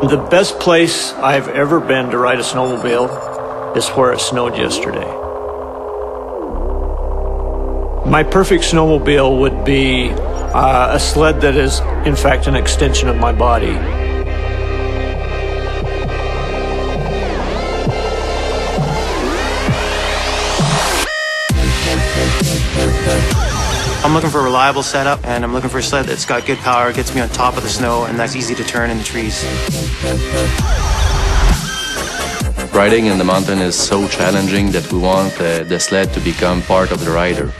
The best place I've ever been to ride a snowmobile is where it snowed yesterday. My perfect snowmobile would be a sled that is, in fact, an extension of my body. I'm looking for a reliable setup, and I'm looking for a sled that's got good power, gets me on top of the snow, and that's easy to turn in the trees. Riding in the mountain is so challenging that we want the sled to become part of the rider.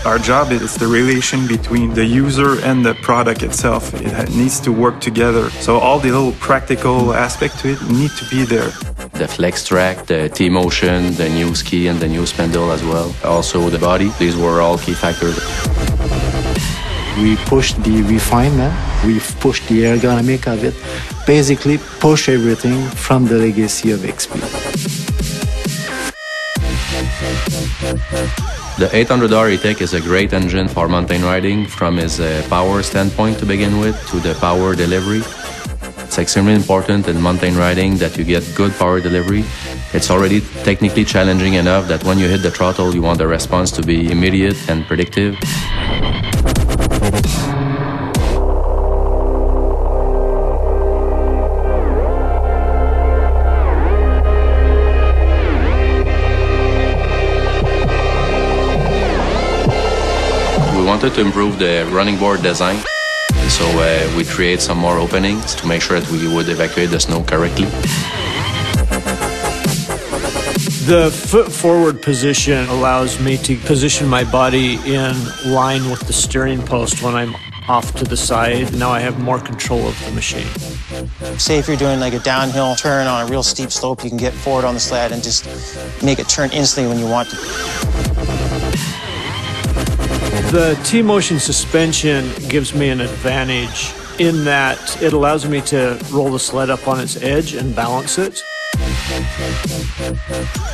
Our job is the relation between the user and the product itself. It needs to work together. So all the little practical aspects to it need to be there. The flex track, the T-motion, the new ski and the new spindle as well. Also the body, these were all key factors. We pushed the refinement, we've pushed the ergonomic of it, basically push everything from the legacy of XP. The 800R E-Tech is a great engine for mountain riding from its power standpoint to begin with to the power delivery. It's extremely important in mountain riding that you get good power delivery. It's already technically challenging enough that when you hit the throttle, you want the response to be immediate and predictive. We wanted to improve the running board design. So we create some more openings to make sure that we would evacuate the snow correctly. The foot forward position allows me to position my body in line with the steering post when I'm off to the side. Now I have more control of the machine. Say if you're doing like a downhill turn on a real steep slope, you can get forward on the sled and just make it turn instantly when you want to. The T-motion suspension gives me an advantage in that it allows me to roll the sled up on its edge and balance it.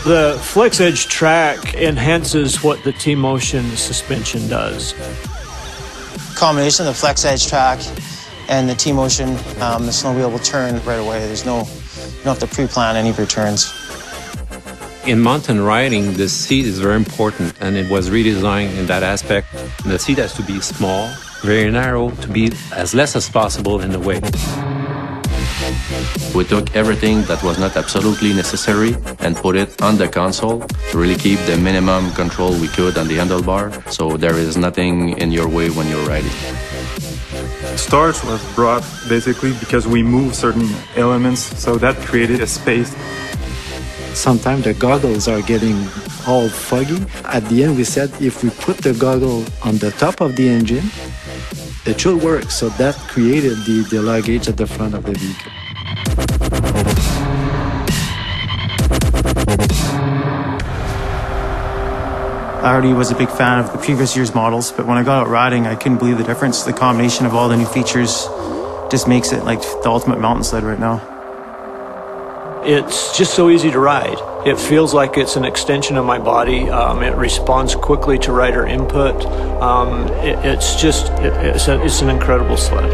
The flex edge track enhances what the T-motion suspension does. Combination of the flex edge track and the T-motion, the snowmobile will turn right away. You don't have to pre-plan any of your turns. In mountain riding, the seat is very important, and it was redesigned in that aspect. The seat has to be small, very narrow, to be as less as possible in the way. We took everything that was not absolutely necessary and put it on the console to really keep the minimum control we could on the handlebar, so there is nothing in your way when you're riding. Storage was brought basically because we moved certain elements, so that created a space. Sometimes the goggles are getting all foggy. At the end, we said if we put the goggle on the top of the engine, it should work. So that created the luggage at the front of the vehicle. I already was a big fan of the previous year's models, but when I got out riding, I couldn't believe the difference. The combination of all the new features just makes it like the ultimate mountain sled right now. It's just so easy to ride. It feels like it's an extension of my body. It responds quickly to rider input. It's an incredible sled.